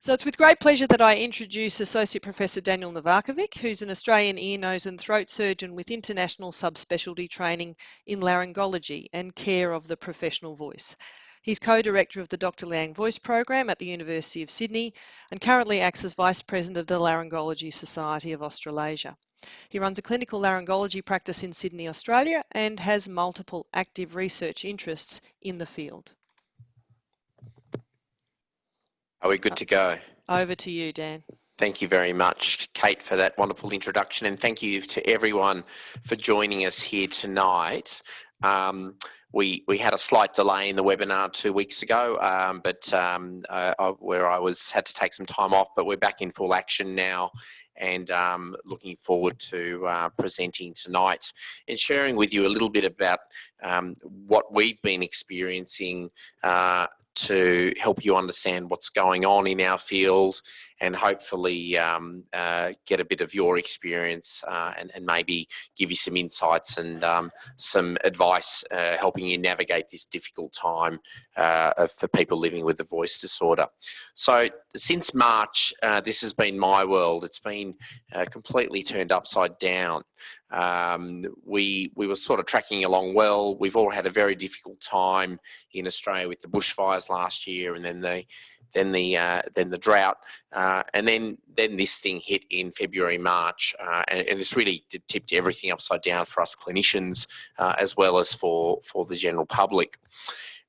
So it's with great pleasure that I introduce Associate Professor Dr Navoakvic, who's an Australian ear, nose and throat surgeon with international subspecialty training in laryngology and care of the professional voice. He's co-director of the Dr Liang Voice Program at the University of Sydney and currently acts as Vice President of the Laryngology Society of Australasia. He runs a clinical laryngology practice in Sydney, Australia, and has multiple active research interests in the field. Are we good to go? Over to you, Dan. Thank you very much, Kate, for that wonderful introduction, and thank you to everyone for joining us here tonight. We had a slight delay in the webinar 2 weeks ago, where I had to take some time off, but we're back in full action now, and looking forward to presenting tonight and sharing with you a little bit about what we've been experiencing to help you understand what's going on in our field, and hopefully get a bit of your experience and maybe give you some insights and some advice helping you navigate this difficult time for people living with a voice disorder. So since March, this has been my world. It's been completely turned upside down. We were sort of tracking along well. We've all had a very difficult time in Australia with the bushfires last year, and then the drought, and then this thing hit in February, March, and it's really tipped everything upside down for us clinicians, as well as for the general public.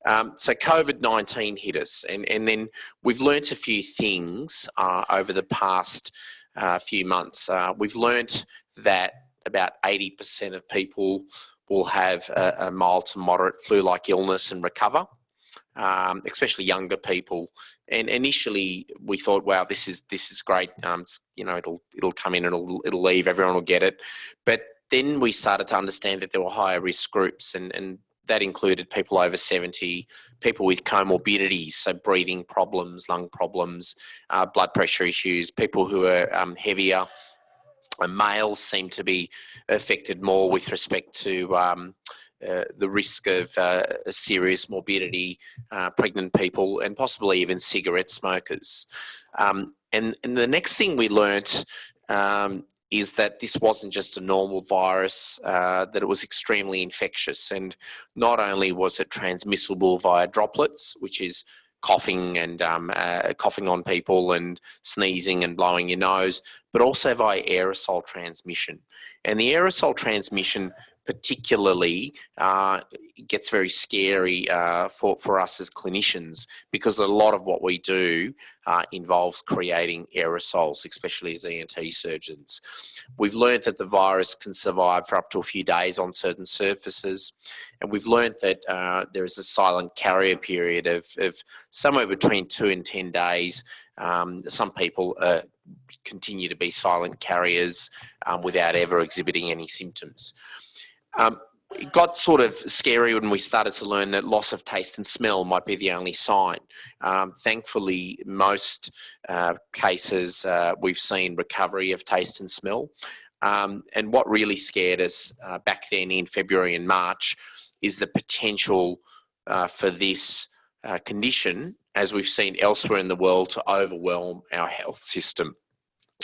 So COVID-19 hit us, and then we've learnt a few things over the past few months. We've learnt that about 80% of people will have a mild to moderate flu-like illness and recover. Especially younger people, and initially we thought, wow, this is great. You know, it'll come in and it'll leave. Everyone will get it. But then we started to understand that there were higher risk groups, and that included people over 70, people with comorbidities, so breathing problems, lung problems, blood pressure issues, people who are heavier. Males seem to be affected more with respect to the risk of serious morbidity, pregnant people, and possibly even cigarette smokers. And the next thing we learnt is that this wasn't just a normal virus, that it was extremely infectious. And not only was it transmissible via droplets, which is coughing and coughing on people and sneezing and blowing your nose, but also via aerosol transmission. And the aerosol transmission particularly gets very scary for us as clinicians, because a lot of what we do involves creating aerosols, especially as ENT surgeons. We've learned that the virus can survive for up to a few days on certain surfaces, and we've learned that there is a silent carrier period of somewhere between 2 and 10 days. Some people continue to be silent carriers without ever exhibiting any symptoms. It got sort of scary when we started to learn that loss of taste and smell might be the only sign. Thankfully, most cases we've seen recovery of taste and smell. And what really scared us back then in February and March is the potential for this condition, as we've seen elsewhere in the world, to overwhelm our health system.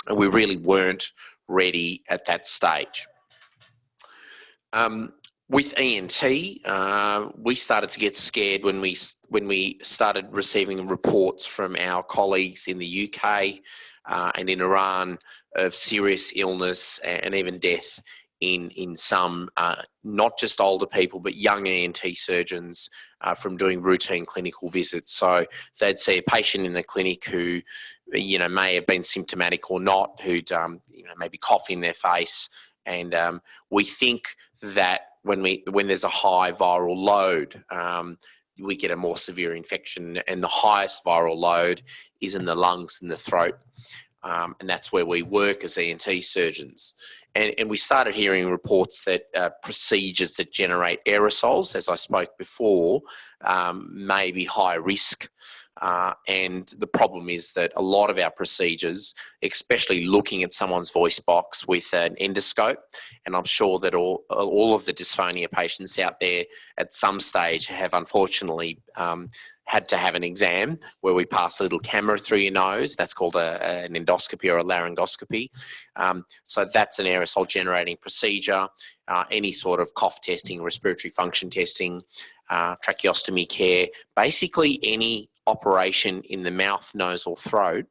And we really weren't ready at that stage. With ENT, we started to get scared when we started receiving reports from our colleagues in the UK and in Iran of serious illness and even death in some, not just older people, but young ENT surgeons from doing routine clinical visits. So they'd see a patient in the clinic who, you know, may have been symptomatic or not, who'd, you know, maybe cough in their face. And we think that when there's a high viral load, we get a more severe infection, and the highest viral load is in the lungs and the throat. And that's where we work as ENT surgeons. And we started hearing reports that procedures that generate aerosols, as I spoke before, may be high risk. And the problem is that a lot of our procedures, especially looking at someone's voice box with an endoscope, and I'm sure that all of the dysphonia patients out there at some stage have unfortunately had to have an exam where we pass a little camera through your nose. That's called an endoscopy or a laryngoscopy. So that's an aerosol generating procedure. Any sort of cough testing, respiratory function testing, tracheostomy care, basically any operation in the mouth, nose or throat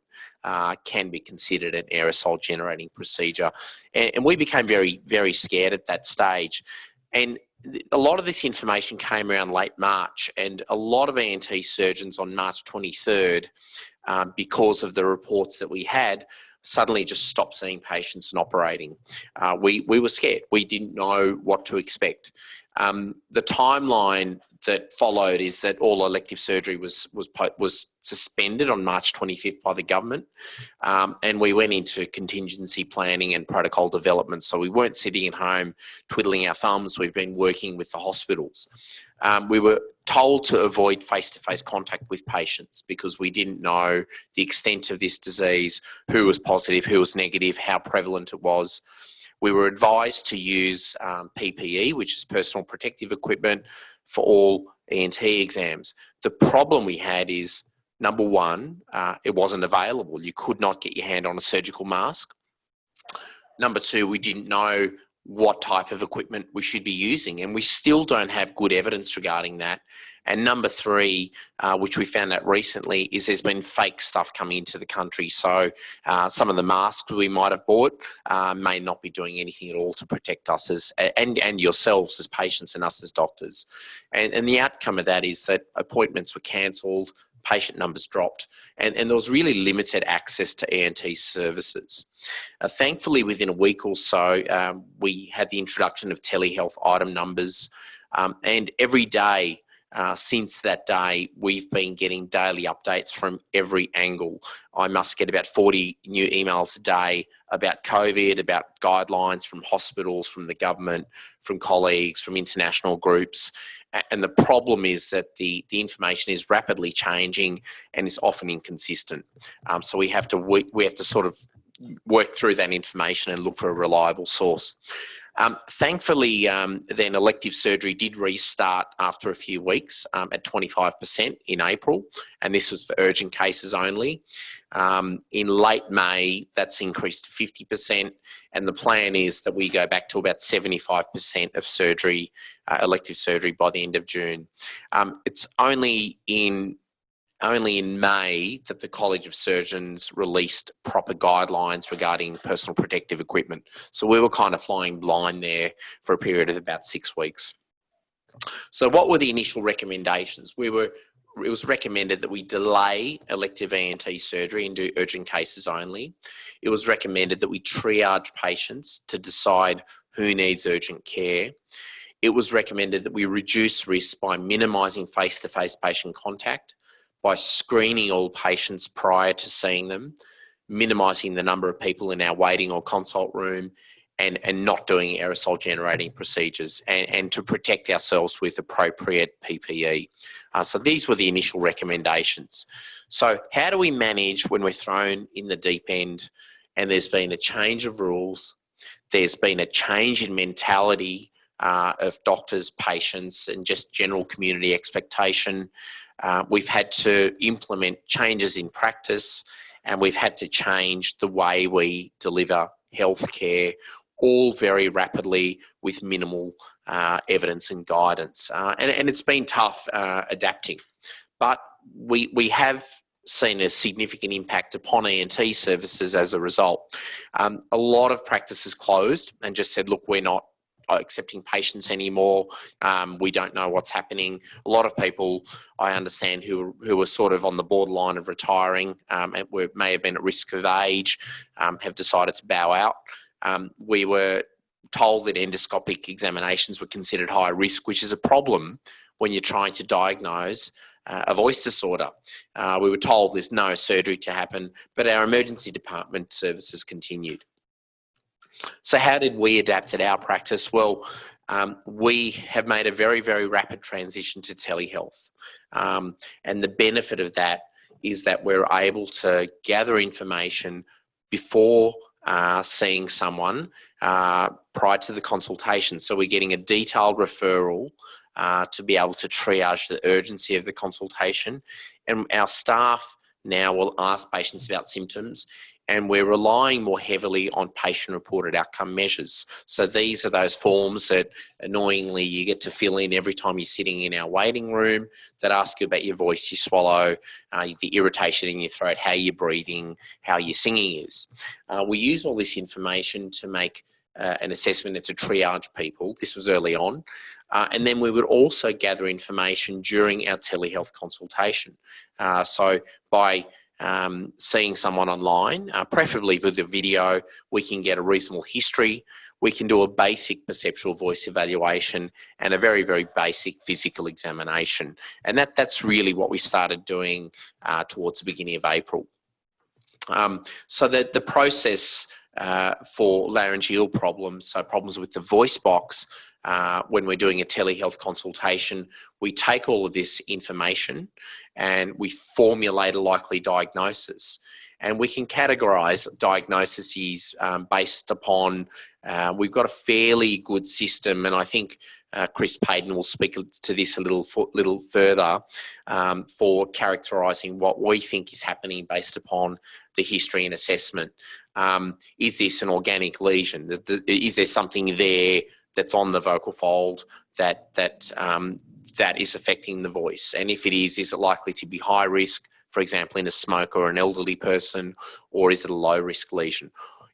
can be considered an aerosol generating procedure. And we became very, very scared at that stage. And a lot of this information came around late March, and a lot of ENT surgeons on March 23rd, because of the reports that we had, suddenly just stopped seeing patients and operating. We were scared. We didn't know what to expect. The timeline that followed is that all elective surgery was suspended on March 25th by the government, and we went into contingency planning and protocol development. So we weren't sitting at home twiddling our thumbs. We've been working with the hospitals. We were told to avoid face-to-face contact with patients because we didn't know the extent of this disease, who was positive, who was negative, how prevalent it was. We were advised to use PPE, which is personal protective equipment, for all ENT exams. The problem we had is, number one, it wasn't available. You could not get your hand on a surgical mask. Number two, we didn't know what type of equipment we should be using, and we still don't have good evidence regarding that. And number three, which we found out recently, is there's been fake stuff coming into the country. So some of the masks we might have bought may not be doing anything at all to protect us and yourselves as patients and us as doctors. And the outcome of that is that appointments were cancelled, patient numbers dropped, and there was really limited access to ENT services. Thankfully, within a week or so, we had the introduction of telehealth item numbers, and every day since that day, we've been getting daily updates from every angle. I must get about 40 new emails a day about COVID, about guidelines from hospitals, from the government, from colleagues, from international groups. And the problem is that the information is rapidly changing and is often inconsistent. So we have to sort of work through that information and look for a reliable source. Thankfully, then elective surgery did restart after a few weeks at 25% in April, and this was for urgent cases only. In late May, that's increased to 50%, and the plan is that we go back to about 75% of surgery, elective surgery, by the end of June. It's only in May that the College of Surgeons released proper guidelines regarding personal protective equipment. So we were kind of flying blind there for a period of about 6 weeks. So what were the initial recommendations? It was recommended that we delay elective ENT surgery and do urgent cases only. It was recommended that we triage patients to decide who needs urgent care. It was recommended that we reduce risk by minimising face-to-face patient contact, by screening all patients prior to seeing them, minimising the number of people in our waiting or consult room, and not doing aerosol generating procedures, and to protect ourselves with appropriate PPE. So these were the initial recommendations. So how do we manage when we're thrown in the deep end and there's been a change of rules, there's been a change in mentality of doctors, patients, and just general community expectation? We've had to implement changes in practice, and we've had to change the way we deliver healthcare, all very rapidly with minimal evidence and guidance. And it's been tough adapting, but we have seen a significant impact upon ENT services as a result. A lot of practices closed and just said, look, we're not accepting patients anymore. We don't know what's happening. A lot of people, I understand, who were sort of on the borderline of retiring and may have been at risk of age, have decided to bow out. We were told that endoscopic examinations were considered high risk, which is a problem when you're trying to diagnose a voice disorder. We were told there's no surgery to happen, but our emergency department services continued. So how did we adapt at our practice? Well, we have made a very, very rapid transition to telehealth. And the benefit of that is that we're able to gather information before seeing someone prior to the consultation. So we're getting a detailed referral to be able to triage the urgency of the consultation. And our staff now will ask patients about symptoms, and we're relying more heavily on patient-reported outcome measures. So these are those forms that annoyingly you get to fill in every time you're sitting in our waiting room that ask you about your voice, your swallow, the irritation in your throat, how you're breathing, how your singing is. We use all this information to make an assessment and to triage people. This was early on. And then we would also gather information during our telehealth consultation. So by seeing someone online, preferably with a video, we can get a reasonable history. We can do a basic perceptual voice evaluation and a very, very basic physical examination. And that's really what we started doing towards the beginning of April. So that the process for laryngeal problems, so problems with the voice box, when we're doing a telehealth consultation, we take all of this information and we formulate a likely diagnosis. And we can categorise diagnoses based upon, we've got a fairly good system, and I think Chris Payton will speak to this a little further, for characterising what we think is happening based upon the history and assessment. Is this an organic lesion? Is there something there that's on the vocal fold that is affecting the voice? And if it is it likely to be high risk, for example, in a smoker or an elderly person, or is it a low risk lesion?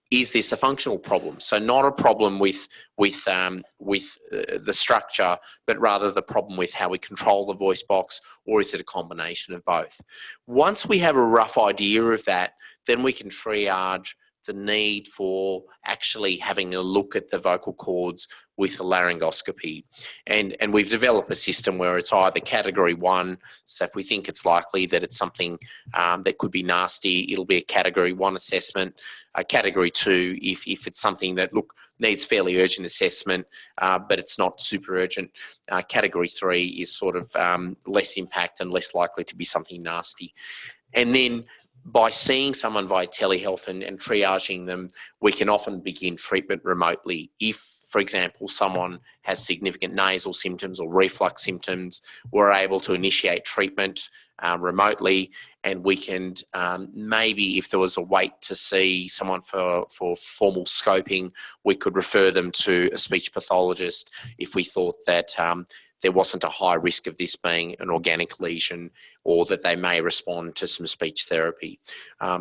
Is this a functional problem? So not a problem with the structure, but rather the problem with how we control the voice box, or is it a combination of both? Once we have a rough idea of that, then we can triage the need for actually having a look at the vocal cords with a laryngoscopy. And we've developed a system where it's either category 1, so if we think it's likely that it's something that could be nasty, it'll be a category 1 assessment. Category 2, if it's something that, needs fairly urgent assessment, but it's not super urgent. Category 3 is sort of less impact and less likely to be something nasty. And then by seeing someone via telehealth and triaging them, we can often begin treatment remotely. If, for example, someone has significant nasal symptoms or reflux symptoms, we're able to initiate treatment remotely, and we can maybe, if there was a wait to see someone for formal scoping, we could refer them to a speech pathologist if we thought that there wasn't a high risk of this being an organic lesion, or that they may respond to some speech therapy.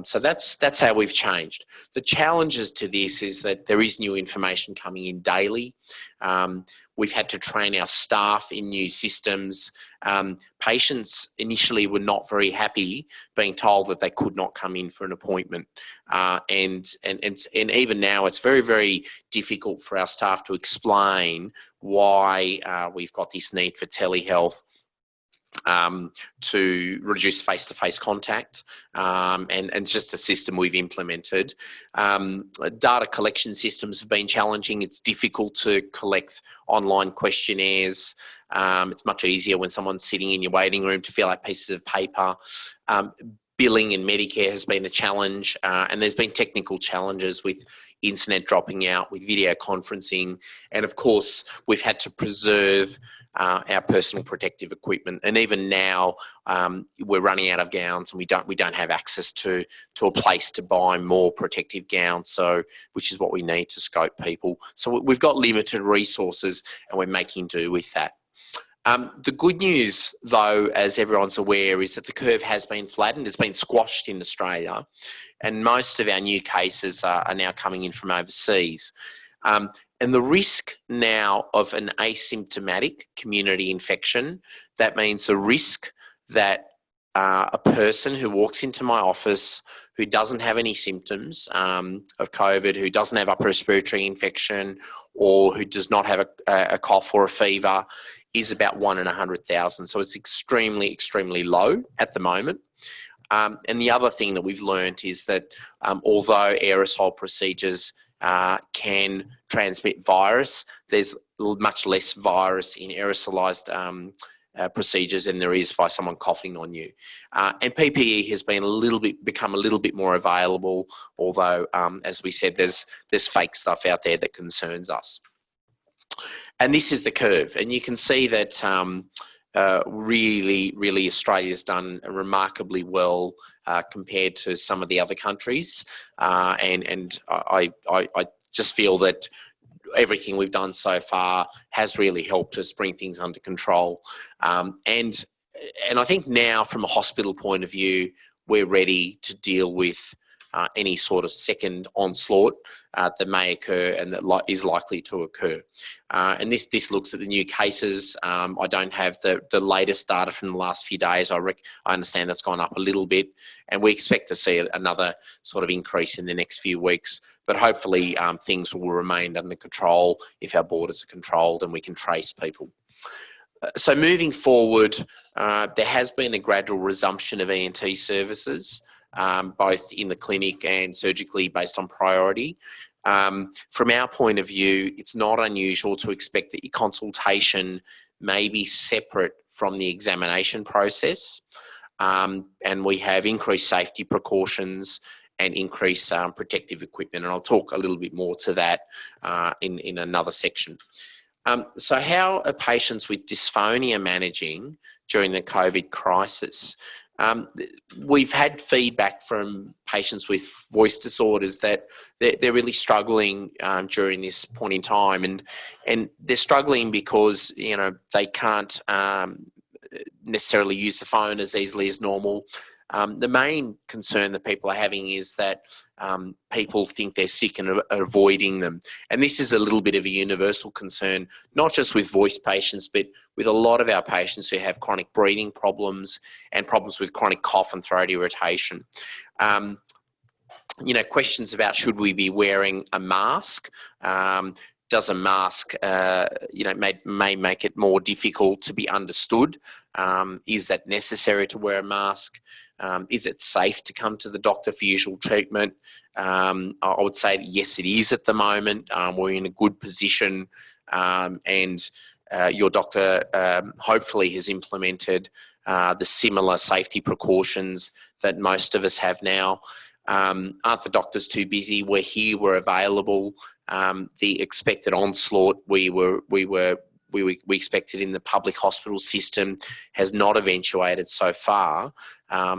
So that's how we've changed. The challenges to this is that there is new information coming in daily. We've had to train our staff in new systems. Patients initially were not very happy being told that they could not come in for an appointment. And even now it's very, very difficult for our staff to explain why we've got this need for telehealth to reduce face-to-face contact, and it's just a system we've implemented. Data collection systems have been challenging. It's difficult to collect online questionnaires. It's much easier when someone's sitting in your waiting room to fill out pieces of paper. Billing and Medicare has been a challenge, and there's been technical challenges with internet dropping out, with video conferencing, and of course we've had to preserve our personal protective equipment. And even now we're running out of gowns, and we don't have access to a place to buy more protective gowns, so which is what we need to scope people. So we've got limited resources, and we're making do with that. The good news, though, as everyone's aware, is that the curve has been flattened. It's been squashed in Australia, and most of our new cases are now coming in from overseas. And the risk now of an asymptomatic community infection, that means the risk that a person who walks into my office who doesn't have any symptoms of COVID, who doesn't have upper respiratory infection, or who does not have a cough or a fever, is about 1 in 100,000. So it's extremely, extremely low at the moment. And the other thing that we've learned is that although aerosol procedures can transmit virus, there's much less virus in aerosolized procedures than there is by someone coughing on you. And PPE has been become a little bit more available, although as we said, there's fake stuff out there that concerns us. And this is the curve, and you can see that really Australia's done remarkably well compared to some of the other countries, and I just feel that everything we've done so far has really helped us bring things under control, and I think now from a hospital point of view, we're ready to deal with any sort of second onslaught that may occur and that is likely to occur. And this looks at the new cases. I don't have the latest data from the last few days. I understand that's gone up a little bit, and we expect to see another sort of increase in the next few weeks. But hopefully things will remain under control if our borders are controlled and we can trace people. So moving forward, there has been a gradual resumption of ENT services, both in the clinic and surgically based on priority. From our point of view, it's not unusual to expect that your consultation may be separate from the examination process. And we have increased safety precautions and increased protective equipment. And I'll talk a little bit more to that in another section. So how are patients with dysphonia managing during the COVID crisis? We've had feedback from patients with voice disorders that they're really struggling during this point in time, and they're struggling because they can't necessarily use the phone as easily as normal. The main concern that people are having is that people think they're sick and are avoiding them. And this is a little bit of a universal concern, not just with voice patients, but with a lot of our patients who have chronic breathing problems and problems with chronic cough and throat irritation. Questions about should we be wearing a mask? Does a mask, may make it more difficult to be understood? Is that necessary to wear a mask? Is it safe to come to the doctor for usual treatment? I would say yes, it is at the moment. We're in a good position, and your doctor hopefully has implemented the similar safety precautions that most of us have now. Aren't the doctors too busy? We're here, we're available. The expected onslaught we expected in the public hospital system has not eventuated so far.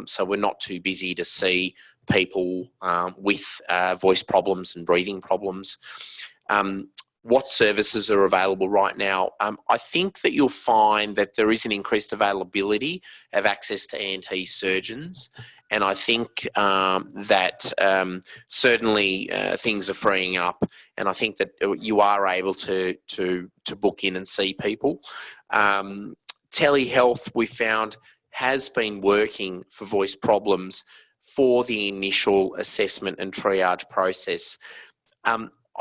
So we're not too busy to see people with voice problems and breathing problems. What services are available right now? I think that you'll find that there is an increased availability of access to ENT surgeons. And I think that certainly things are freeing up, and I think that you are able to book in and see people. Telehealth, we found, has been working for voice problems for the initial assessment and triage process.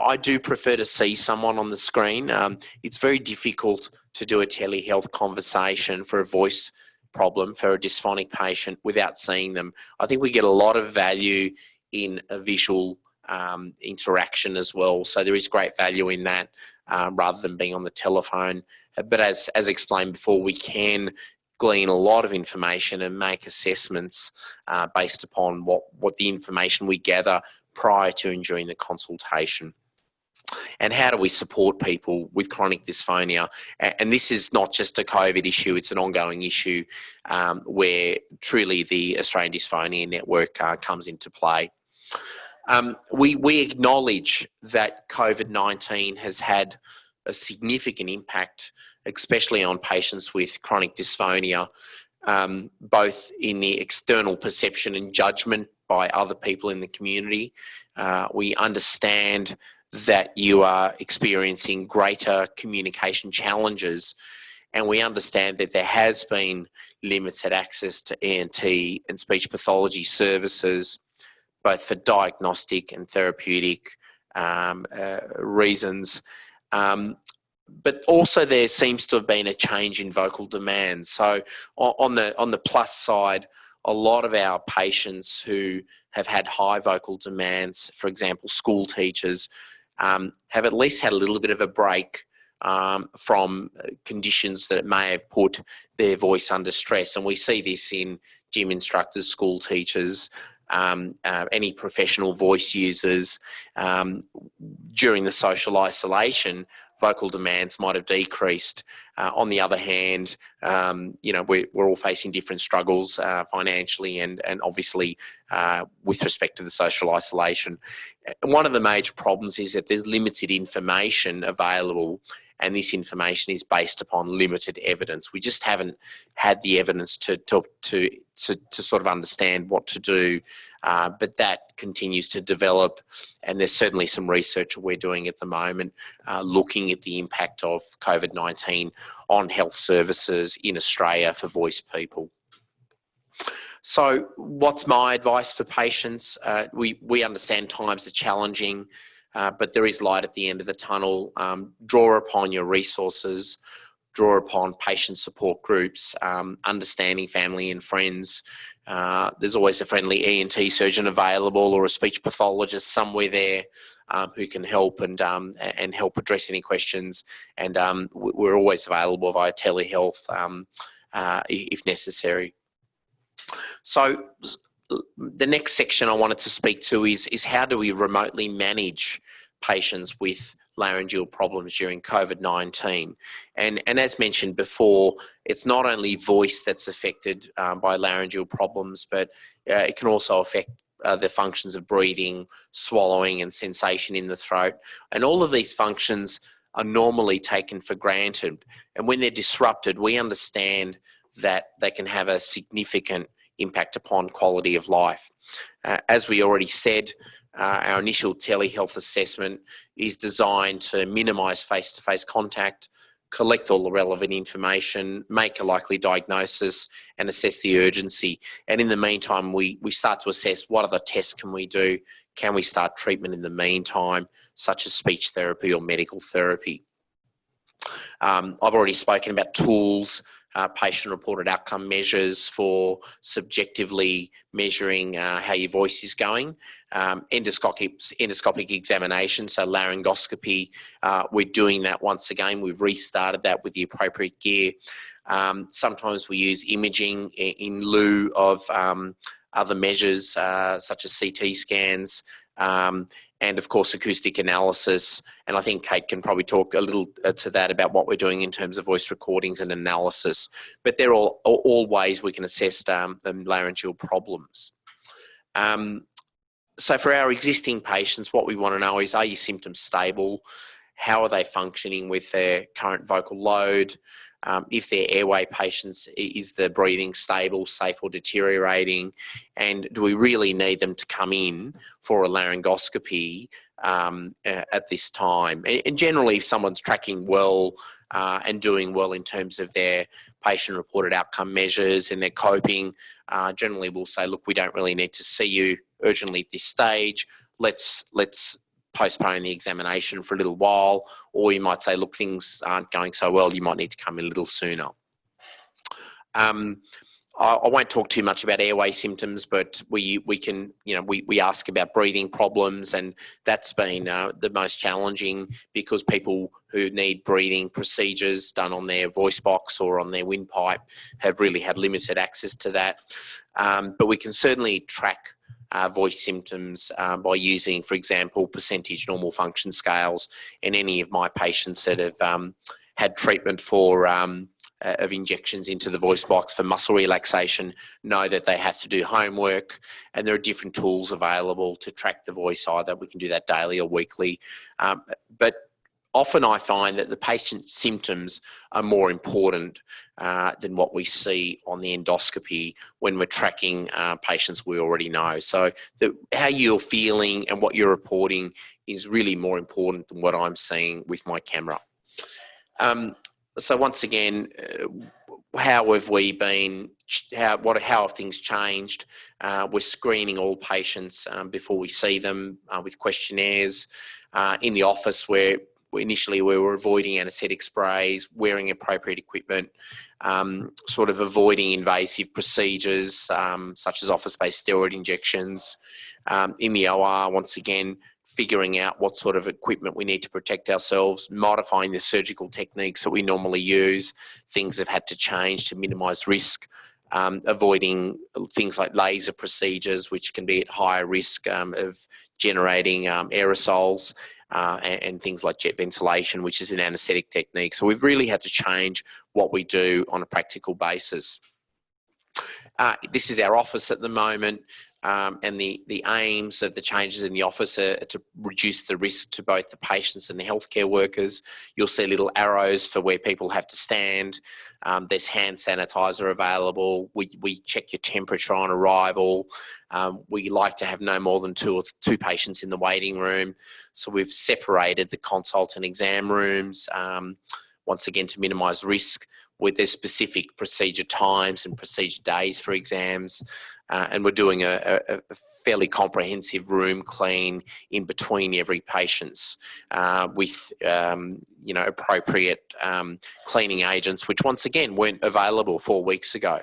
I do prefer to see someone on the screen. It's very difficult to do a telehealth conversation for a voice problem for a dysphonic patient without seeing them. I think we get a lot of value in a visual interaction as well. So there is great value in that rather than being on the telephone. But as explained before, we can glean a lot of information and make assessments based upon what the information we gather prior to and during the consultation. And how do we support people with chronic dysphonia? And this is not just a COVID issue, it's an ongoing issue where truly the Australian Dysphonia Network comes into play. We acknowledge that COVID-19 has had a significant impact, especially on patients with chronic dysphonia, both in the external perception and judgment by other people in the community. We understand that you are experiencing greater communication challenges, and we understand that there has been limited access to ENT and speech pathology services, both for diagnostic and therapeutic reasons. But also there seems to have been a change in vocal demand. So on the plus side, a lot of our patients who have had high vocal demands, for example, school teachers, have at least had a little bit of a break from conditions that may have put their voice under stress. And we see this in gym instructors, school teachers, any professional voice users. During the social isolation, vocal demands might have decreased. On the other hand, we're all facing different struggles financially and obviously with respect to the social isolation. One of the major problems is that there's limited information available, and this information is based upon limited evidence. We just haven't had the evidence to sort of understand what to do, but that continues to develop, and there's certainly some research we're doing at the moment looking at the impact of COVID-19 on health services in Australia for voice people. So what's my advice for patients? We understand times are challenging, but there is light at the end of the tunnel. Draw upon your resources, draw upon patient support groups, understanding family and friends. There's always a friendly ENT surgeon available or a speech pathologist somewhere there who can help and help address any questions. And we're always available via telehealth if necessary. So the next section I wanted to speak to is how do we remotely manage patients with laryngeal problems during COVID-19. And as mentioned before, it's not only voice that's affected by laryngeal problems, but it can also affect the functions of breathing, swallowing and sensation in the throat. And all of these functions are normally taken for granted. And when they're disrupted, we understand that they can have a significant impact upon quality of life. As we already said, our initial telehealth assessment is designed to minimise face-to-face contact, collect all the relevant information, make a likely diagnosis and assess the urgency. And in the meantime, we start to assess what other tests can we do, can we start treatment in the meantime, such as speech therapy or medical therapy. I've already spoken about tools, patient-reported outcome measures for subjectively measuring how your voice is going, endoscopic examination, so laryngoscopy. We're doing that once again. We've restarted that with the appropriate gear. Sometimes we use imaging in lieu of other measures such as CT scans, and of course acoustic analysis. And I think Kate can probably talk a little to that about what we're doing in terms of voice recordings and analysis. But they're all ways we can assess the laryngeal problems. So for our existing patients, what we want to know is, are your symptoms stable? How are they functioning with their current vocal load? If they're airway patients, is the breathing stable, safe or deteriorating? And do we really need them to come in for a laryngoscopy at this time? And generally, if someone's tracking well and doing well in terms of their patient-reported outcome measures and their coping, generally we'll say, look, we don't really need to see you urgently at this stage. Let's postpone the examination for a little while, or you might say, look, things aren't going so well, you might need to come in a little sooner. I won't talk too much about airway symptoms, but we can, we ask about breathing problems, and that's been the most challenging because people who need breathing procedures done on their voice box or on their windpipe have really had limited access to that. But we can certainly track voice symptoms by using, for example, percentage normal function scales. And any of my patients that have had treatment for of injections into the voice box for muscle relaxation know that they have to do homework, and there are different tools available to track the voice. Either we can do that daily or weekly, but often I find that the patient symptoms are more important than what we see on the endoscopy when we're tracking patients we already know. So how you're feeling and what you're reporting is really more important than what I'm seeing with my camera. So once again, how have we been? How have things changed? We're screening all patients before we see them with questionnaires. In the office, where initially we were avoiding anaesthetic sprays, wearing appropriate equipment, sort of avoiding invasive procedures such as office-based steroid injections. In the OR, once again, figuring out what sort of equipment we need to protect ourselves, modifying the surgical techniques that we normally use. Things have had to change to minimise risk, avoiding things like laser procedures, which can be at higher risk of generating aerosols. and things like jet ventilation, which is an anaesthetic technique. So we've really had to change what we do on a practical basis. This is our office at the moment, and the aims of the changes in the office are to reduce the risk to both the patients and the healthcare workers. You'll see little arrows for where people have to stand. There's hand sanitizer available. We check your temperature on arrival. We like to have no more than two patients in the waiting room. So we've separated the consult and exam rooms, once again to minimise risk, with their specific procedure times and procedure days for exams. And we're doing a fairly comprehensive room clean in between every patient's with appropriate cleaning agents, which once again weren't available 4 weeks ago.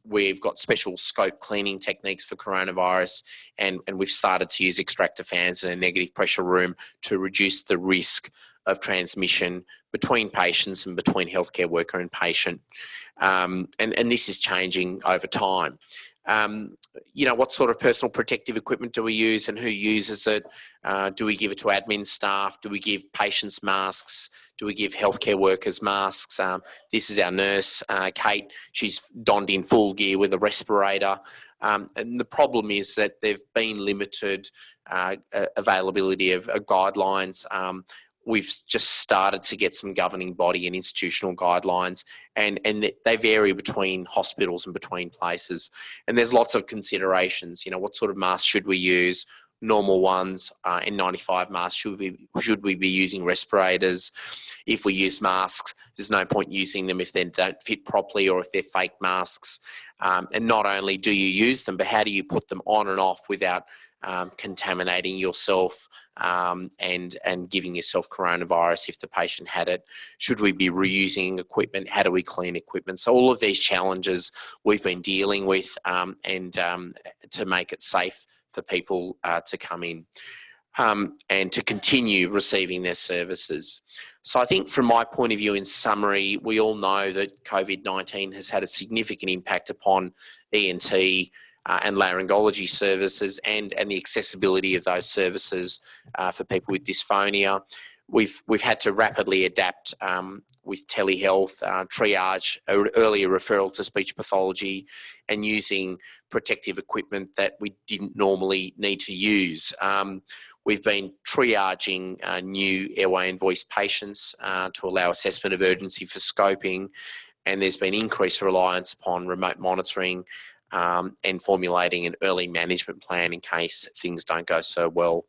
We've got special scope cleaning techniques for coronavirus, and we've started to use extractor fans in a negative pressure room to reduce the risk of transmission between patients and between healthcare worker and patient. And this is changing over time. What sort of personal protective equipment do we use and who uses it? Do we give it to admin staff? Do we give patients masks? Do we give healthcare workers masks? This is our nurse, Kate. She's donned in full gear with a respirator. And the problem is that there've been limited availability of guidelines. We've just started to get some governing body and institutional guidelines, and they vary between hospitals and between places. And there's lots of considerations. What sort of masks should we use? Normal ones, N95 masks. Should we be using respirators? If we use masks, there's no point using them if they don't fit properly or if they're fake masks. And not only do you use them, but how do you put them on and off without contaminating yourself and giving yourself coronavirus if the patient had it? Should we be reusing equipment? How do we clean equipment? So all of these challenges we've been dealing with and to make it safe for people to come in and to continue receiving their services. So I think from my point of view, in summary, we all know that COVID-19 has had a significant impact upon ENT and laryngology services and the accessibility of those services for people with dysphonia. We've had to rapidly adapt with telehealth, triage, earlier referral to speech pathology, and using protective equipment that we didn't normally need to use. We've been triaging new airway and voice patients to allow assessment of urgency for scoping, and there's been increased reliance upon remote monitoring and formulating an early management plan in case things don't go so well.